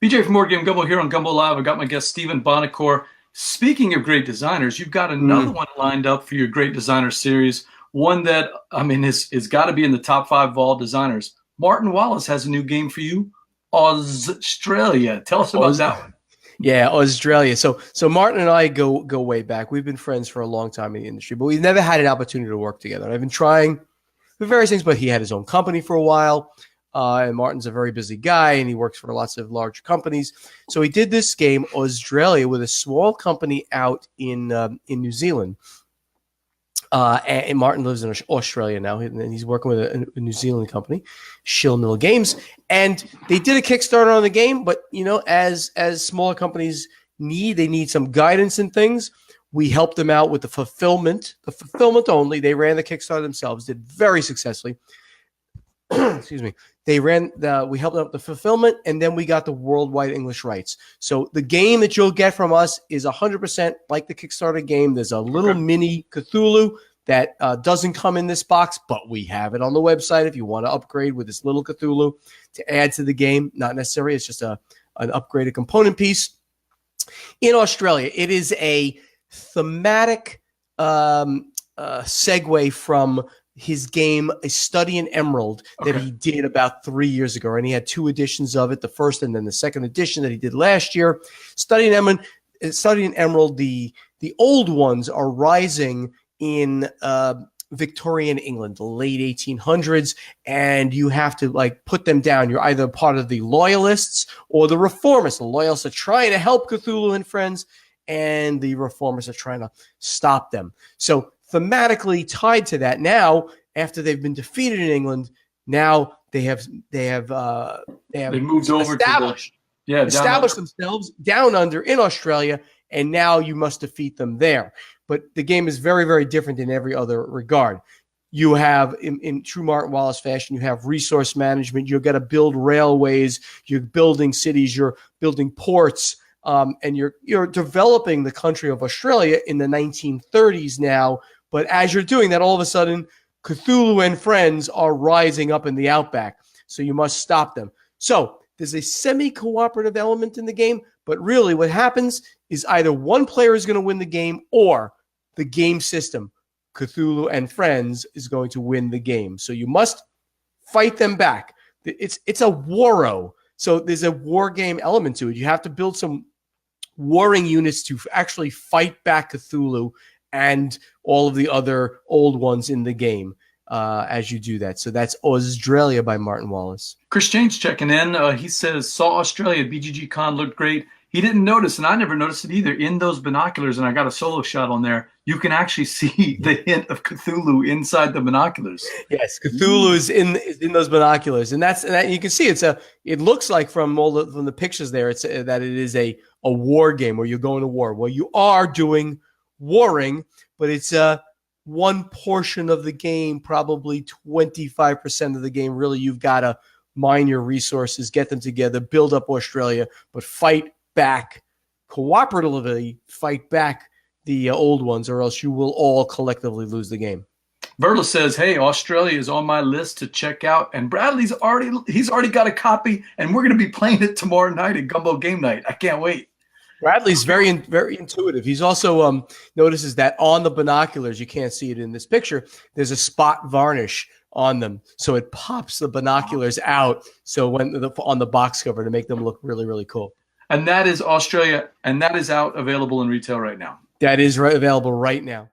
BJ from Board Game Gumbo here on Gumbo Live. I got my guest Stephen Buonocore. Speaking of great designers, you've got another one lined up for your Great Designer series. One that is got to be in the top 5 of all designers. Martin Wallace has a new game for you, AuZtralia. Tell us about that one. Yeah, AuZtralia. So Martin and I go way back. We've been friends for a long time in the industry, but we've never had an opportunity to work together. I've been trying for various things, but he had his own company for a while. And Martin's a very busy guy, and he works for lots of large companies. So he did this game, AuZtralia, with a small company out in New Zealand. And Martin lives in Australia now, and he's working with a New Zealand company, Shill Mill Games. And they did a Kickstarter on the game, but as smaller companies they need some guidance and things. We helped them out with the fulfillment only. They ran the Kickstarter themselves, did very successfully. Excuse me. We helped out with the fulfillment, and then we got the worldwide English rights. So the game that you'll get from us is 100% like the Kickstarter game. There's a little mini Cthulhu that doesn't come in this box, but we have it on the website if you want to upgrade with this little Cthulhu to add to the game. Not necessary. It's just an upgraded component piece. In Australia, it is a thematic segue from his game, A Study in Emerald, that he did about 3 years ago. And he had 2 editions of it, the first and then the second edition that he did last year. Study in Emerald, the old ones are rising in Victorian England, the late 1800s, and you have to put them down. You're either part of the Loyalists or the Reformists. The Loyalists are trying to help Cthulhu and friends, and the Reformists are trying to stop them. So thematically tied to that, now after they've been defeated in England, now they moved over established themselves down under in Australia, and now you must defeat them there. But the game is very, very different in every other regard. You have, in true Martin Wallace fashion, you have resource management. You've got to build railways. You're building cities. You're building ports. And you're developing the country of Australia in the 1930s now. But as you're doing that, all of a sudden, Cthulhu and friends are rising up in the outback. So you must stop them. So there's a semi-cooperative element in the game. But really what happens is either one player is going to win the game or the game system, Cthulhu and friends, is going to win the game. So you must fight them back. It's a waro. So there's a war game element to it. You have to build some warring units to actually fight back Cthulhu and all of the other old ones in the game as you do that. So that's AuZtralia by Martin Wallace. Chris James checking in. He says, saw Australia at BGG Con, looked great. He didn't notice, and I never noticed it either, in those binoculars, and I got a solo shot on there, you can actually see the hint of Cthulhu inside the binoculars. Yes, Cthulhu is in those binoculars, and that you can see it looks like from the pictures there, that it is a war game where you're going to war. Well, you are doing warring, but it's one portion of the game, probably 25% of the game. Really, you've got to mine your resources, get them together, build up Australia, but fight back cooperatively, fight back the old ones, or else you will all collectively lose the game. Verla says, hey, Australia is on my list to check out, and Bradley's already got a copy, and we're going to be playing it tomorrow night at Gumbo Game Night. I can't wait. Bradley's very intuitive. He's also notices that on the binoculars, you can't see it in this picture, there's a spot varnish on them, so it pops the binoculars out. So when on the box cover to make them look really, really cool. And that is AuZtralia, and that is available in retail right now. That is available right now.